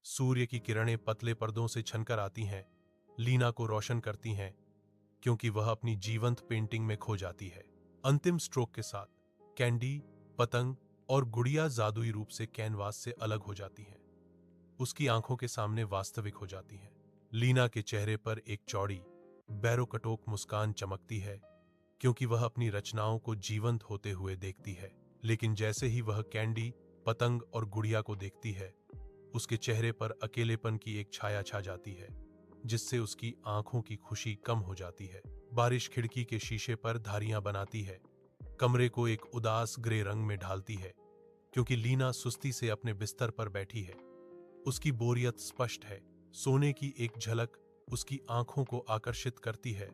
सूर्य की किरणें पतले पर्दों से छनकर आती हैं, लीना को रोशन करती हैं, क्योंकि वह अपनी जीवंत पेंटिंग में खो जाती है। अंतिम स्ट्रोक के साथ कैंडी, पतंग और गुड़िया जादुई रूप से कैनवास से अलग हो जाती हैं। उसकी आंखों के सामने वास्तविक हो जाती हैं। लीना के चेहरे पर एक चौड़ी, बैरोकटोक मुस्कान चमकती है, क्योंकि वह अपनी रचनाओं को जीवंत होते हुए देखती है। लेकिन जैसे ही वह कैंडी, पतंग और गुड़िया को देखती है, उसके चेहरे पर अकेलेपन की एक छाया छा जाती है, जिससे उसकी आंखों की खुशी कम हो जाती है। बारिश खिड़की के शीशे पर धारियां बनाती है, कमरे को एक उदास ग्रे रंग में ढालती है, क्योंकि लीना सुस्ती से अपने बिस्तर पर बैठी है। उसकी बोरियत स्पष्ट है। सोने की एक झलक उसकी आंखों को आकर्षित करती है।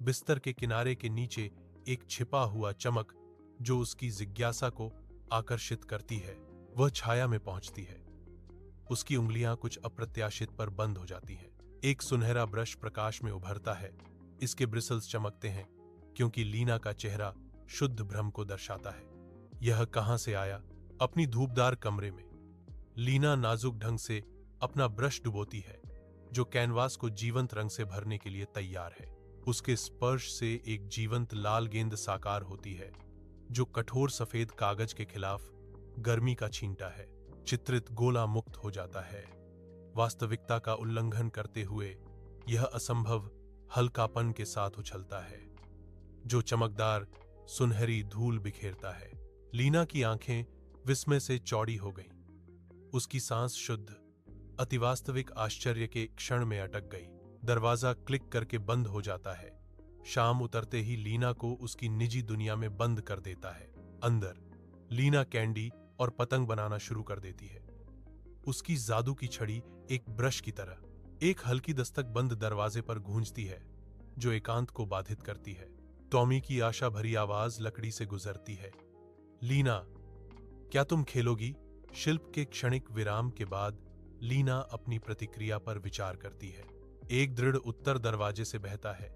बिस्तर के किनारे के नीचे एक छिपा हुआ चमक जो उसकी जिज्ञासा को आकर्षित करती है। वह छाया में पहुंचती है। उसकी उंगलियां कुछ अप्रत्याशित पर बंद हो जाती हैं। एक सुनहरा ब्रश प्रकाश में उभरता है। इसके ब्रिसल्स चमकते हैं, क्योंकि लीना का चेहरा शुद्ध भ्रम को दर्शाता है। यह कहां से आया? अपनी धूपदार कमरे में लीना नाजुक ढंग से अपना ब्रश डुबोती है, जो कैनवास को जीवंत रंग से भरने के लिए तैयार है। उसके स्पर्श से एक जीवंत लाल गेंद साकार होती है, जो कठोर सफेद कागज के खिलाफ गर्मी का छींटा है। चित्रित गोला मुक्त हो जाता है। वास्तविकता का उल्लंघन करते हुए यह असंभव हल्कापन के साथ उछलता है, जो चमकदार सुनहरी धूल बिखेरता है। लीना की आंखें विस्मय से चौड़ी हो गईं। उसकी सांस शुद्ध, अतिवास्तविक आश्चर्य के क्षण में अटक गई। दरवाजा क्लिक करके बंद हो जाता है। शाम उतरते ही लीना को उसकी निजी दुनिया में बंद कर देता है। अंदर लीना कैंडी और पतंग बनाना शुरू कर देती है। उसकी जादू की छड़ी एक ब्रश की तरह एक हल्की दस्तक बंद दरवाजे पर गूंजती है, जो एकांत को बाधित करती है। टॉमी की आशा भरी आवाज लकड़ी से गुजरती है, लीना, क्या तुम खेलोगी? शिल्प के क्षणिक विराम के बाद लीना अपनी प्रतिक्रिया पर विचार करती है। एक दृढ़ उत्तर दरवाजे से बहता है,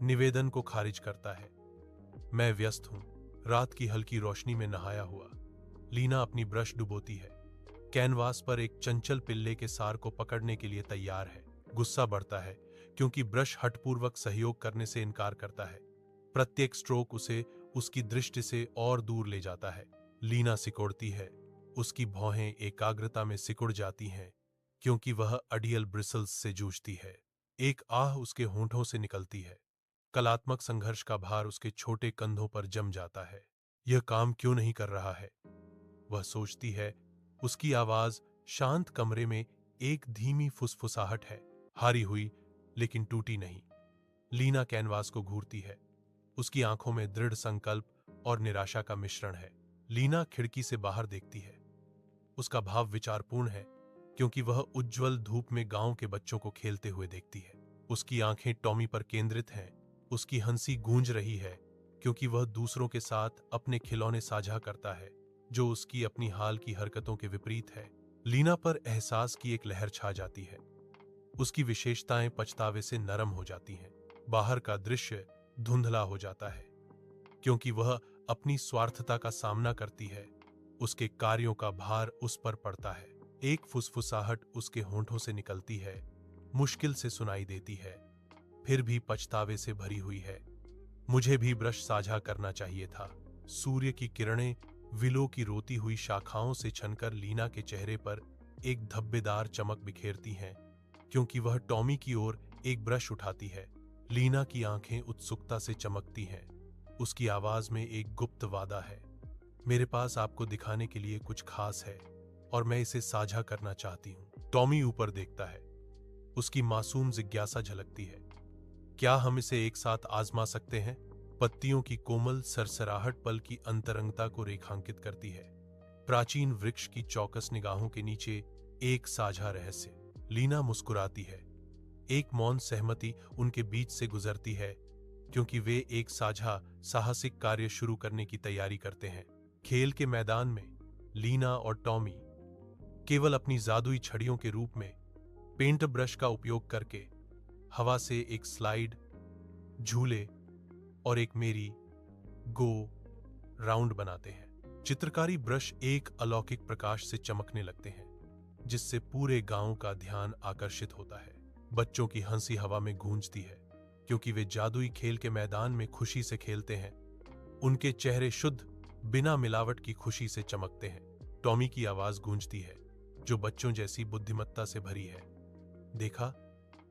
निवेदन को खारिज करता है। मैं व्यस्त हूं, रात की हल्की रोशनी में नहाया हुआ। लीना अपनी ब्रश डुबोती है, कैनवास पर एक चंचल पिल्ले के सार को पकड़ने के लिए तैयार है। गुस्सा बढ़ता है, क्योंकि ब्रश हठपूर्वक सहयोग करने से इनकार करता है। प्रत्येक स्ट्रोक उसे उसकी दृष्टि से और दूर ले जाता है। लीना सिकोड़ती है। उसकी भौहें एकाग्रता में सिकुड़ जाती हैं, क्योंकि वह अडियल ब्रिसल्स से जूझती है। एक आह उसके होंठों से निकलती है। कलात्मक संघर्ष का भार उसके छोटे कंधों पर जम जाता है। यह काम क्यों नहीं कर रहा है? वह सोचती है। उसकी आवाज शांत कमरे में एक धीमी फुसफुसाहट है, हारी हुई लेकिन टूटी नहीं। लीना कैनवास को घूरती है। उसकी आंखों में दृढ़ संकल्प और निराशा का मिश्रण है। लीना खिड़की से बाहर देखती है। उसका भाव विचारपूर्ण है, क्योंकि वह उज्ज्वल धूप में गांव के बच्चों को खेलते हुए देखती है। उसकी आंखें टॉमी पर केंद्रित हैं। उसकी हंसी गूंज रही है, क्योंकि वह दूसरों के साथ अपने खिलौने साझा करता है, जो उसकी अपनी हाल की हरकतों के विपरीत है। लीना पर एहसास की एक लहर छा जाती है। उसकी विशेषताएं पछतावे से नरम हो जाती हैं। बाहर का दृश्य धुंधला हो जाता है, क्योंकि वह अपनी स्वार्थता का सामना करती है। उसके कार्यों का भार उस पर पड़ता है। एक फुसफुसाहट उसके होंठों से निकलती है, मुश्किल से सुनाई देती है, फिर भी पछतावे से भरी हुई है। मुझे भी ब्रश साझा करना चाहिए था। सूर्य की किरणें विलो की रोती हुई शाखाओं से छनकर लीना के चेहरे पर एक धब्बेदार चमक बिखेरती हैं, क्योंकि वह टॉमी की ओर एक ब्रश उठाती है। लीना की आंखें उत्सुकता से चमकती हैं। उसकी आवाज में एक गुप्त वादा है, मेरे पास आपको दिखाने के लिए कुछ खास है और मैं इसे साझा करना चाहती हूं। टॉमी ऊपर देखता है। उसकी मासूम जिज्ञासा झलकती है, क्या हम इसे एक साथ आजमा सकते हैं? पत्तियों की कोमल सरसराहट पल की अंतरंगता को रेखांकित करती है। प्राचीन वृक्ष की चौकस निगाहों के नीचे एक साझा रहस्य। लीना मुस्कुराती है। एक मौन सहमति उनके बीच से गुजरती है, क्योंकि वे एक साझा साहसिक कार्य शुरू करने की तैयारी करते हैं। खेल के मैदान में लीना और टॉमी केवल अपनी जादुई छड़ियों के रूप में पेंट ब्रश का उपयोग करके हवा से एक स्लाइड, झूले और एक मेरी गो राउंड बनाते हैं। चित्रकारी ब्रश एक अलौकिक प्रकाश से चमकने लगते हैं। जिससे पूरे गांव का ध्यान आकर्षित होता है। बच्चों की हंसी हवा में गूंजती है क्योंकि वे जादुई खेल के मैदान में खुशी से खेलते हैं। उनके चेहरे शुद्ध, बिना मिलावट की खुशी से चमकते हैं। टॉमी की आवाज गूंजती है, जो बच्चों जैसी बुद्धिमत्ता से भरी है। देखा,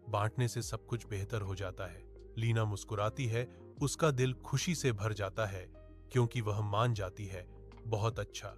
बांटने से सब कुछ बेहतर हो जाता है। लीना मुस्कुराती है, उसका दिल खुशी से भर जाता है क्योंकि वह मान जाती है, बहुत अच्छा।